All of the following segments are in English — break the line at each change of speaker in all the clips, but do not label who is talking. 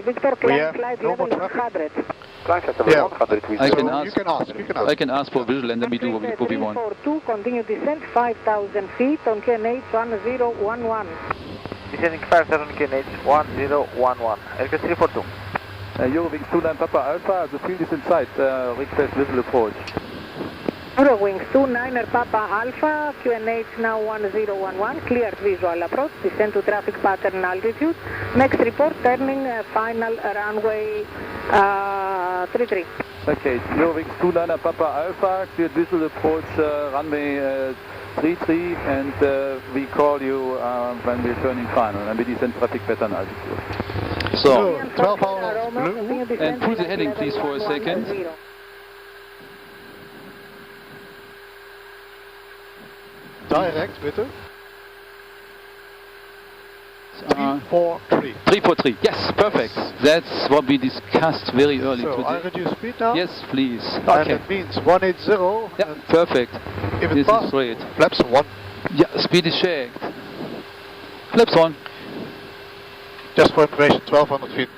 Victor, climb flight level 100.
Yeah,
I can
so
ask.
you can ask.
I can ask for visual and then we do what we want.
342, continue descent 5,000 feet on QNH 1011.
Descending 5,000 QNH 1011. LK 342.
Eurowings 29 Papa Alpha, the field is in sight, request visual approach.
Eurowings 29er Papa Alpha, QNH now 1011, cleared visual approach, descend to traffic pattern altitude. Next report, turning final runway 33.
Okay, Eurowings 29er Papa Alpha, cleared visual approach, runway 33, and we call you when we're turning final, and we descend traffic pattern altitude.
So,
12 hours blue.
and pull the heading please for a second.
Direct, bitte. 343.
343, yes, perfect. That's what we discussed very early
So I
today.
reduce speed now.
Yes, please.
And
Okay.
it means 180.
Yeah, perfect.
If it
This is
passes,
great.
flaps 1.
Yeah, speed is checked. Flaps on.
Just for information, 1200 feet.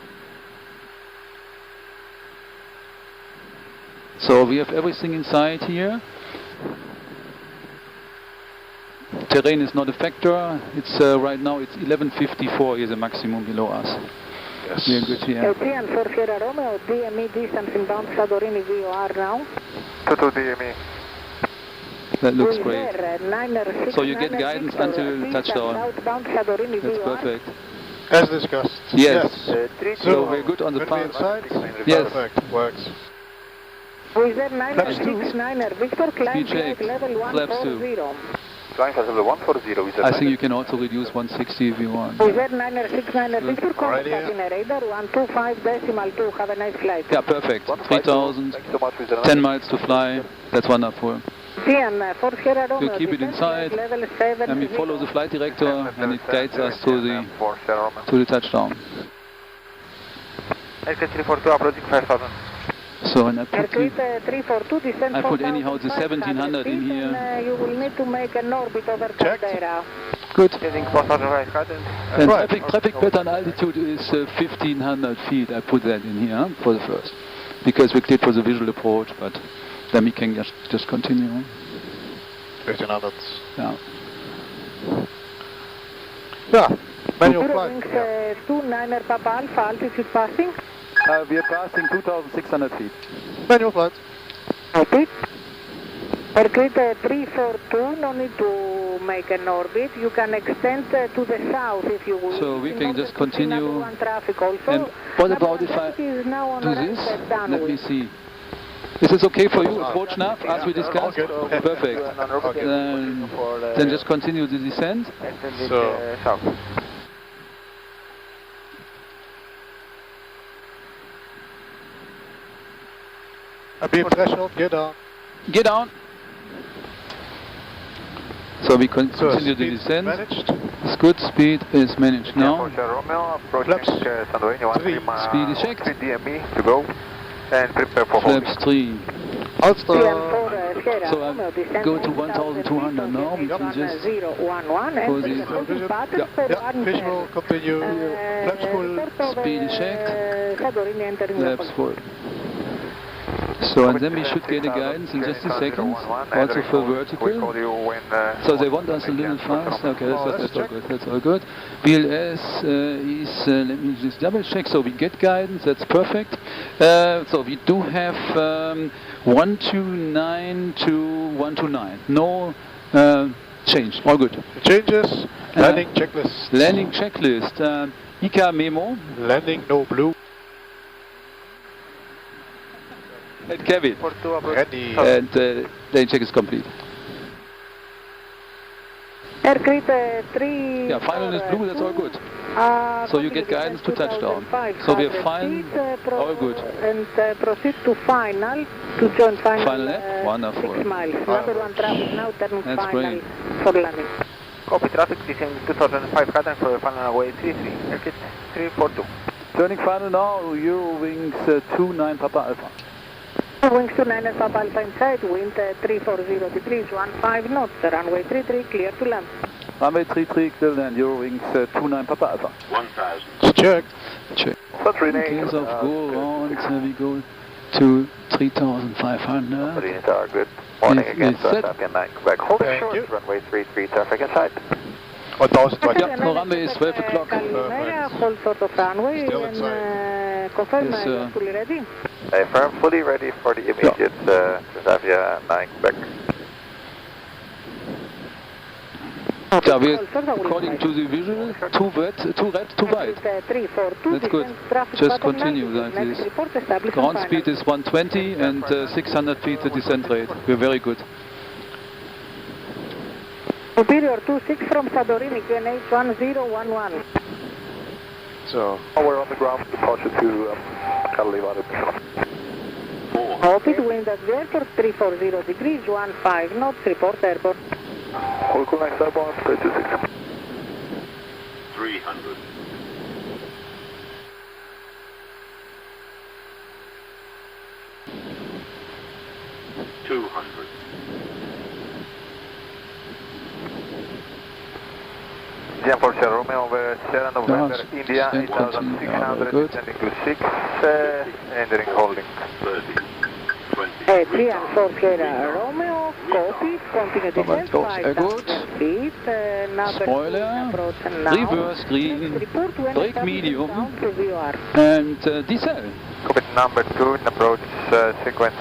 So we have everything inside here. Terrain is not a factor. It's right now it's 1154 is the maximum below us.
Yes.
We are good here.
LT for Sierra Romeo, DME distance inbound Santorini VOR now.
To DME.
That looks
Wizz
great.
Air, 9er,
So you get
6,
guidance
9er,
until
Victor,
touchdown.
Southbound Santorini
That's
VOR.
perfect.
As discussed.
Yes.
So
we're good on the
when we're
path.
inside,
Yes.
perfect, works.
Wizz Air, 9er,
Flaps 2.
6, 9er, Victor, climb
Speed check.
flight level
Flaps 2.
140.
Flying flight level 140 is
I think you can also reduce 160 if you want.
Wizz Air, 9er, 6, 9er, Victor,
Alright,
contact in a radar 125.2. Have a nice flight.
Yeah, perfect. 3,000,
Thank you so much, Mr.
10 miles to fly. That's wonderful.
DN for Sierra Romeo,
You keep it
descend
inside,
flight level 7.
and we follow the flight director, and it guides us to the touchdown.
LK 342 approaching 5,000.
So, and I put
Aircraft
the,
342, descend
I put anyhow the 1700 in here.
And, you will need to make an orbit over
Checked.
Caldera.
Good.
Descending 4,500.
And
Right.
traffic pattern altitude is 1500 feet. I put that in here for the first, because we cleared for the visual approach, but then we can just continue.
1500.
Yeah.
Yeah, manual
Eurowings
flight.
29er Papa Alpha, altitude passing.
We are passing 2,600 feet.
Manual flight.
Orbit. Aircraft 342, no need to make an orbit. You can extend to the south if you wish.
So we
in
can
order
just
to see
continue.
number one traffic also.
And what about if I
Number one is now on
do
a
this?
right step
Let me
downwind.
see. Is this okay for you? Approach nav, as we discussed?
Okay.
Perfect. Then just continue the descent.
So-
south.
A beam threshold, get down.
Get down. So we
So
continue the
speed
descent.
managed.
It's good. Speed is managed now.
Romeo approaching
Flaps
Santorini
3.
Speed is checked.
3 DME to go and prepare for
Flaps 3.
Ulster.
Sierra
So I
Romeo, descend
go to
1,200
1,200 now. We
feet,
can just
1011,
for
and
the-
the
Vision.
pattern for
Yeah, visual, continue. Flaps full.
Speed is checked.
Santorini entering
Flaps
airport.
full. So and then we should get a guidance in just a second, also for vertical. So they want us a little fast. Okay, that's all good. That's all good. BLS is, let me just double check. So we get guidance. That's perfect. So we do have 129 to 129. No change. All good.
Changes. Landing checklist.
Landing checklist. ICA memo.
Landing no blue.
And Kevin.
Ready.
And landing check is complete.
Aircraft 3.
Yeah, final is blue. That's all good. So you get guidance to touchdown. So we are fine, all good.
And proceed to final, to join final.
Final lap? Wonderful.
6 miles. Number one traffic now turning
That's
final
great.
for landing.
Copy traffic, descending 2,500 for final runway 33. Aircraft 342.
Turning final now, Eurowings 29 Papa Alpha.
Wings 29 Papa Alpha inside, wind 340 degrees, 15 knots, runway 33, clear to land.
Runway 33 clear land, Eurowings 29 Papa Alpha.
1000. Check.
Check.
Santorini
In case of go around, we go to 3,500.
Good morning again,
It's set.
Sapien 9, Quebec. Hold it
Thank
short,
you.
runway 33, traffic inside.
1020.
Yeah, no, runway is 12 o'clock.
Καλημέρα, hold short of runway
Still
and
inside.
confirm
Yes,
you're fully ready.
Affirm, fully ready for the immediate Transavia 9, Quebec.
Yeah, we're according to the visual, too wet, too red, too wide.
342,
That's good. Just continue like this. Ground speed is 120 and 600 feet the descent rate. We're very good.
Superior 26 from Santorini, QNH 1011.
So,
We're on the ground, departure to Lido.
Rapid wind at the airport, 340 degrees, 15 knots, report airport.
Local next airborne, 326.
300. 200.
For Sierra Romeo over Sierra November, India,
stand
8600,
good.
descending to 6, entering holding.
30. 20.
3 and 4 Sierra Romeo, copy, continue descent,
goes
5,000
good.
feet, number
Spoiler,
2 approach now.
reverse green,
Report when
brake
established
medium,
down to VOR.
and diesel.
Cockpit number 2 in approach sequence.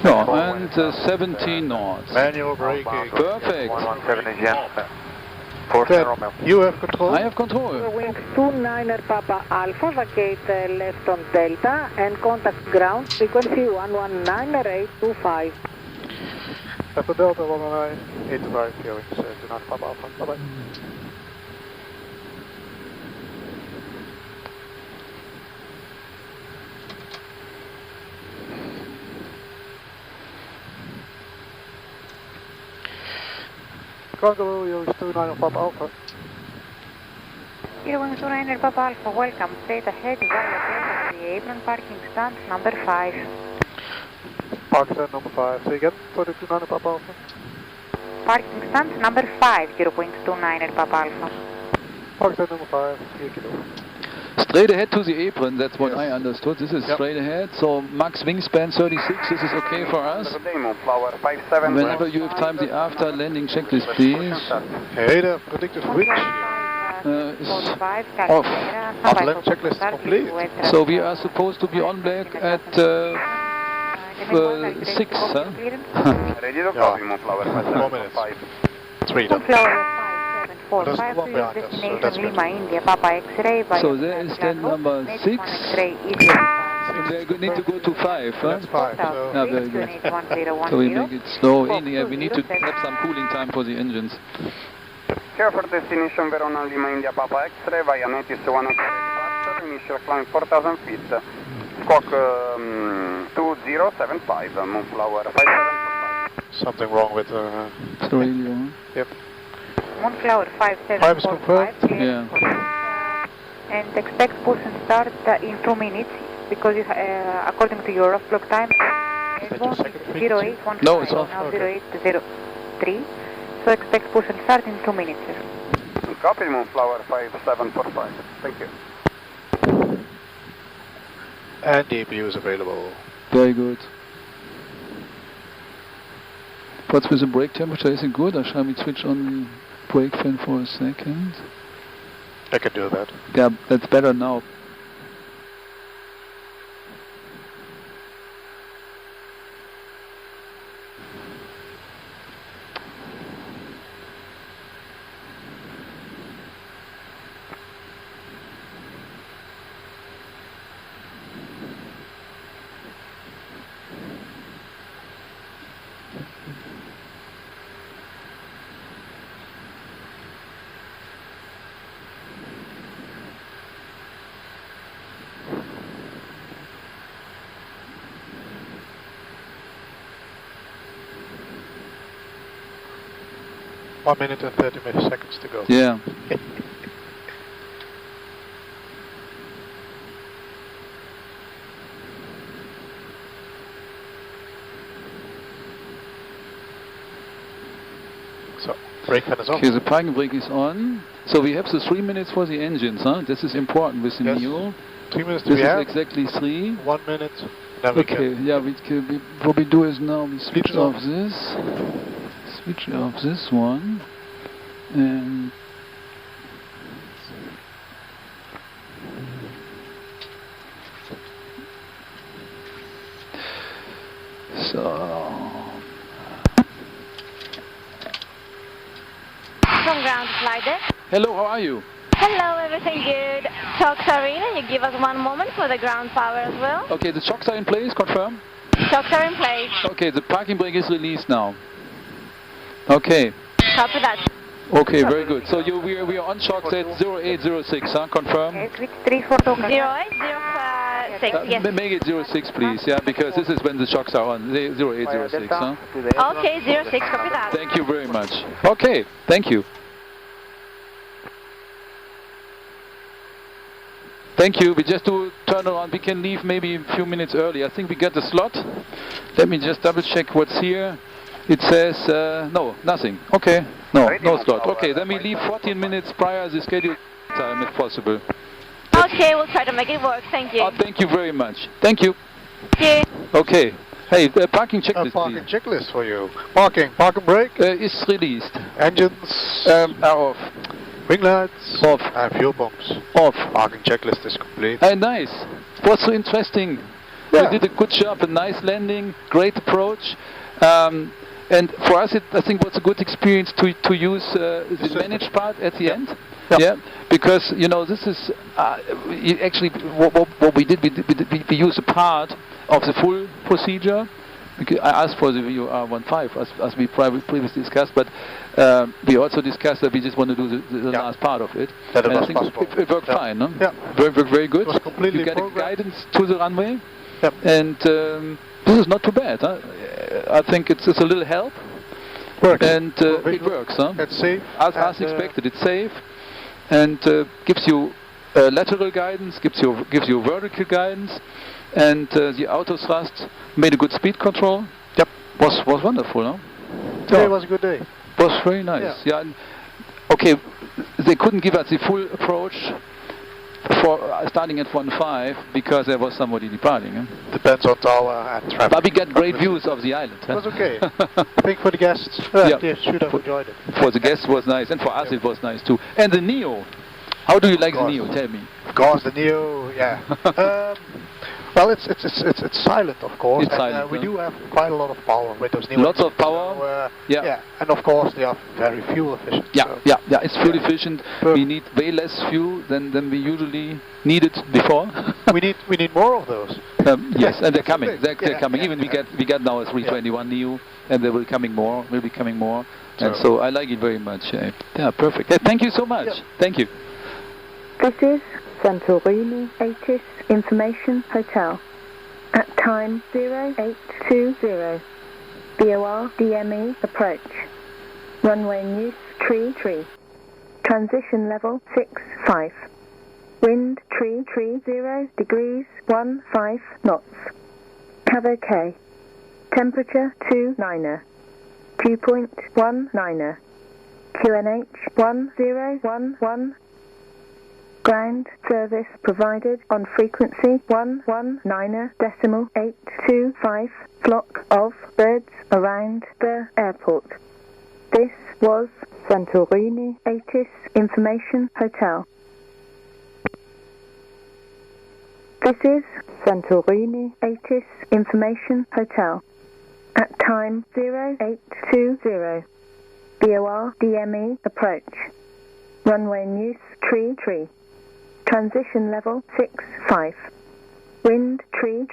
Yeah, and 17 knots.
manual braking.
Perfect.
117 again. 4
Good.
Sierra Romeo.
You have control?
I have control.
Wings 29er Papa Alpha, vacate left on Delta and contact ground frequency 119.825.
Left on Delta 119, 825, Eurowings, 29 Papa Alpha. Bye-bye. Cargo, Eurowings 29 Papa Alpha.
Eurowings 29 Papa Alpha, welcome. Straight ahead via Delta to the apron, parking stand number 5.
Park stand number 5. Say again, for the 29 Papa Alpha.
Parking stand number 5, Eurowings 29 Papa Alpha.
Park stand number 5, 3 kilo.
Straight ahead to the apron, that's what
Yes.
I understood. This is
Yep.
straight ahead, so max wingspan 36, this is okay for us.
Flower 57.
Whenever you have time, the after landing checklist, please.
Radar predicted which?
Is
off.
Upland checklist complete.
So we are supposed to be on black at 6, huh?
Ready to
copy,
Flower
4 minutes. 3 done.
Flower
There's
5745
one
to
behind us, so
destination
that's
Lima, India, Papa X-ray by
So there is then number 6. We need to go to 5, huh?
That's 5, so...
Yeah, very good. So we make it slow in here. We need to have some cooling time for the engines.
Here for destination Verona Lima India Papa X-ray via ATIS 1 departure, initial climb 4,000 feet, squawk 2075, Moonflower 5745.
Something wrong with...
It's the radio, huh?
Yep.
Moonflower
5 is confirmed.
5745,
Yeah.
and expect push and start in 2 minutes, because you, according to your off block time, airborne is 0815,
No, it's off.
now
Okay.
0803, so expect push and start in 2 minutes.
Copy Moonflower 5745. Thank you.
And DPU is available.
Very good. What's with the brake temperature? Is it good, or shall we switch on brake fan for a second?
I can do that.
Yeah, that's better now.
One minute and 30 seconds to go.
Yeah.
So, Brake fan is on.
Okay, the parking brake is on. So we have the 3 minutes for the engines, huh? This is important with the NEO.
3 minutes to
This
be
is
have.
exactly 3.
1 minute. Then we
Okay,
can.
yeah, what we do is now we switch
Switch on.
off this. Switch off this one. And so
From ground to flight deck.
hello, how are you?
Hello, everything good. Chocks are in, and you give us 1 moment for the ground power as well.
Okay, the chocks are in place, confirm?
Chocks are in place.
Okay, the parking brake is released now. Okay.
Copy that.
Okay, very good. So we are on chocks at 0806, huh? Confirm?
Switch 342.
0806, yes.
Make it 06, please, yeah, because this is when the chocks are on, 0806, huh?
Okay, 06, copy that.
Thank you very much. Okay, thank you. Thank you. We just do turn around. We can leave maybe a few minutes early. I think we got the slot. Let me just double check what's here. It says, no, nothing. Okay, no slot. Okay, then we leave 14 minutes prior the scheduled time if possible.
Okay, we'll try to make it work. Thank you.
Oh, thank you very much. Thank you.
Thank you.
Okay. Hey, parking checklist,
Parking
please.
checklist for you. Parking brake.
Is released.
Engines
Are off.
wing lights.
Off.
And fuel pumps.
Off.
Parking checklist is complete.
Nice. Was so interesting.
Yeah.
We did a good job, a nice landing, great approach. And for us, I think was a good experience to use the managed part at the end. Yeah, because you know this is actually what we did. We used a part of the full procedure. Because I asked for the VR15 as we previously discussed, but we also discussed that we just want to do the last part of it.
That it
And I
was
think
possible.
it worked fine. No?
Yeah.
Worked very good.
It was completely
you get a
programmed.
guidance to the runway.
Yep.
And this is not too bad. Huh? I think it's a little help.
Works.
And it works. Huh?
It's safe.
As expected, it's safe, and gives you lateral guidance, gives you vertical guidance, and the auto thrust made a good speed control.
Yep.
Was wonderful, no?
Today was a good day.
Was very nice. Yeah. And, okay, they couldn't give us the full approach for starting at 1.5 because there was somebody departing. Huh?
Depends on tower and traffic.
But we get great views of the island.
It was okay. I think for the guests, they should have enjoyed it.
For the guests it was nice, and for us it was nice too. And the NEO, how do you like the NEO? Tell me.
Of course, the NEO, yeah. Well, it's silent, of course.
It's silent.
We do have quite a lot of power with those NEO.
Lots of power.
So,
yeah.
And of course they are very fuel efficient.
Yeah,
so.
yeah. It's fuel efficient. We need way less fuel than we usually needed before.
we need more of those.
Yes, and they're coming. They're coming.
Yeah,
Even we got now a 321 NEO, and there will be coming more. And so I like it very much. Yeah, perfect. Yeah, thank you so much.
Yeah.
Thank you.
This is Santorini ATIS Information Hotel. At time 0820. BOR DME approach. Runway news tree. Transition level 65. Wind tree 0 degrees 15 knots. Cav Temperature 29er. Dew point 19er. QNH 1011. Ground service provided on frequency 119.825 flock of birds around the airport. This was Santorini ATIS Information Hotel. This is Santorini ATIS Information Hotel. At time 0820. BOR DME approach. Runway news tree. Transition level 65. Wind tree.